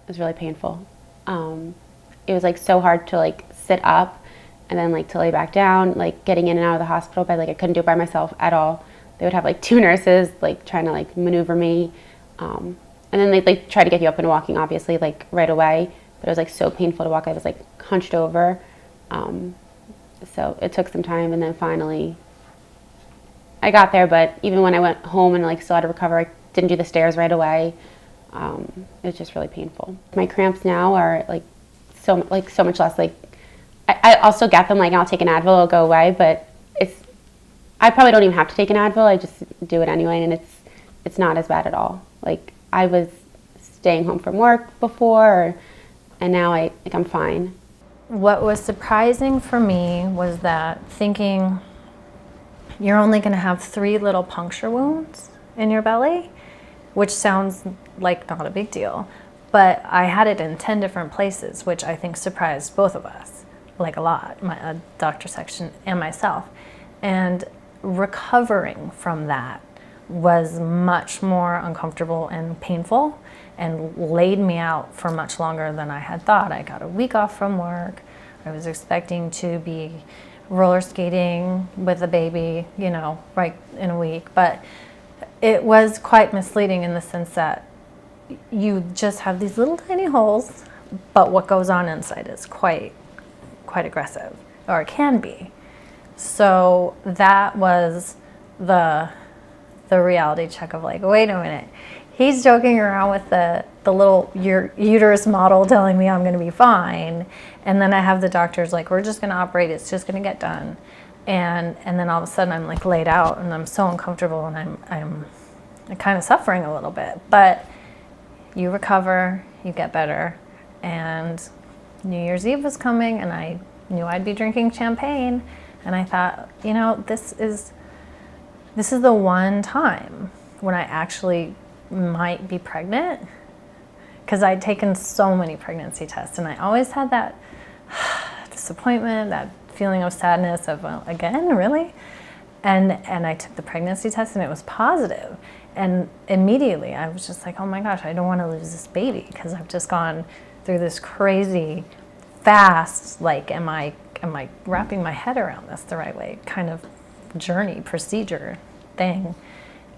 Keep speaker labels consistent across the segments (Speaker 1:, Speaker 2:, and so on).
Speaker 1: It was really painful. It was like so hard to like sit up and then like to lay back down, like getting in and out of the hospital bed. Like I couldn't do it by myself at all. They would have like two nurses like trying to like maneuver me. And then they'd like try to get you up and walking, obviously, like right away. But it was like so painful to walk. I was like hunched over. So it took some time, and then finally I got there. But even when I went home and like still had to recover, I didn't do the stairs right away. It was just really painful. My cramps now are like so much less. Like I'll still get them. Like I'll take an Advil, it'll go away. But I probably don't even have to take an Advil. I just do it anyway, and it's not as bad at all. Like I was staying home from work before, and now I'm fine.
Speaker 2: What was surprising for me was that thinking you're only going to have 3 little puncture wounds in your belly, which sounds like not a big deal, but I had it in 10 different places, which I think surprised both of us, like a lot, my doctor section and myself. And recovering from that was much more uncomfortable and painful and laid me out for much longer than I had thought. I got a week off from work. I was expecting to be roller skating with a baby, you know, right in a week. But it was quite misleading in the sense that you just have these little tiny holes, but what goes on inside is quite aggressive, or it can be. So that was the reality check of like, wait a minute, he's joking around with the little uterus model telling me I'm going to be fine, and then I have the doctors like, we're just going to operate, it's just going to get done, and then all of a sudden I'm like laid out and I'm so uncomfortable, and I'm kind of suffering a little bit, but you recover, you get better. And New Year's Eve was coming, and I knew I'd be drinking champagne, and I thought, you know, this is the one time when I actually might be pregnant, because I'd taken so many pregnancy tests, and I always had that disappointment, that feeling of sadness of, well, again, really? And I took the pregnancy test, and it was positive. And immediately I was just like, oh my gosh, I don't want to lose this baby, because I've just gone through this crazy, fast, like, am I wrapping my head around this the right way kind of journey, procedure thing.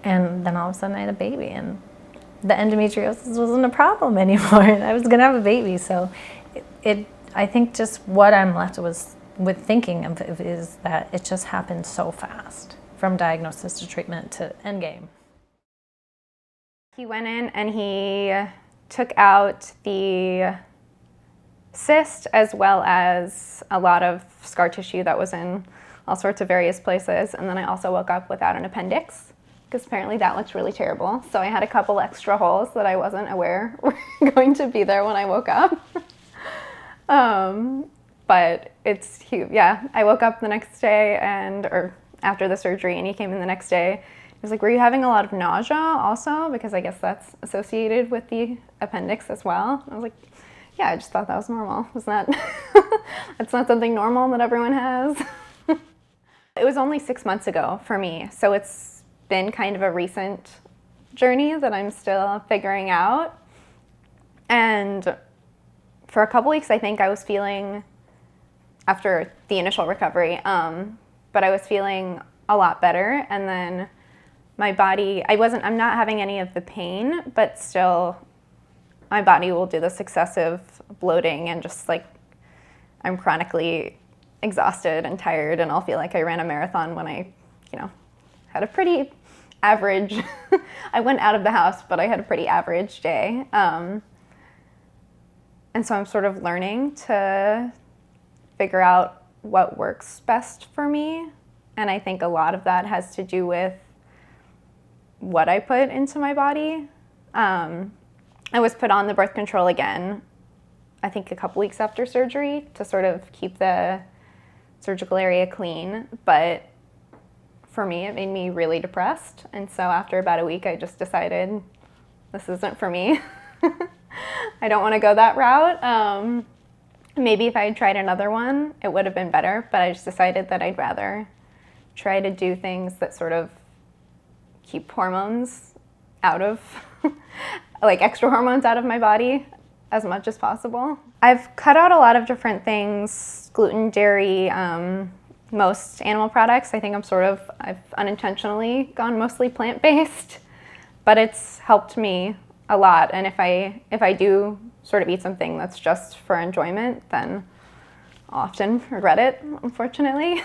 Speaker 2: And then all of a sudden I had a baby, and the endometriosis wasn't a problem anymore. I was going to have a baby. So I think just what I'm left with thinking of is that it just happened so fast, from diagnosis to treatment to end game.
Speaker 3: He went in and he took out the cyst as well as a lot of scar tissue that was in all sorts of various places. And then I also woke up without an appendix, because apparently that looks really terrible. So I had a couple extra holes that I wasn't aware were going to be there when I woke up. But it's huge. Yeah, I woke up the next day or after the surgery, and he came in the next day. He was like, were you having a lot of nausea also? Because I guess that's associated with the appendix as well. I was like, yeah, I just thought that was normal. It's not, it's not something normal that everyone has. It was only 6 months ago for me, so it's been kind of a recent journey that I'm still figuring out. And for a couple weeks, I think I was feeling, after the initial recovery, but I was feeling a lot better. And then my body, I'm not having any of the pain, but still my body will do this excessive bloating, and just like I'm chronically exhausted and tired, and I'll feel like I ran a marathon when I, had a pretty average, I went out of the house, but I had a pretty average day. And so I'm sort of learning to figure out what works best for me. And I think a lot of that has to do with what I put into my body. I was put on the birth control again, I think a couple weeks after surgery, to sort of keep the surgical area clean. But for me, it made me really depressed. And so after about a week, I just decided this isn't for me. I don't want to go that route. Maybe if I had tried another one, it would have been better. But I just decided that I'd rather try to do things that sort of keep hormones out of, like extra hormones out of my body, as much as possible. I've cut out a lot of different things, gluten, dairy, most animal products. I think I've unintentionally gone mostly plant-based, but it's helped me a lot. And if I do sort of eat something that's just for enjoyment, then I'll often regret it, unfortunately.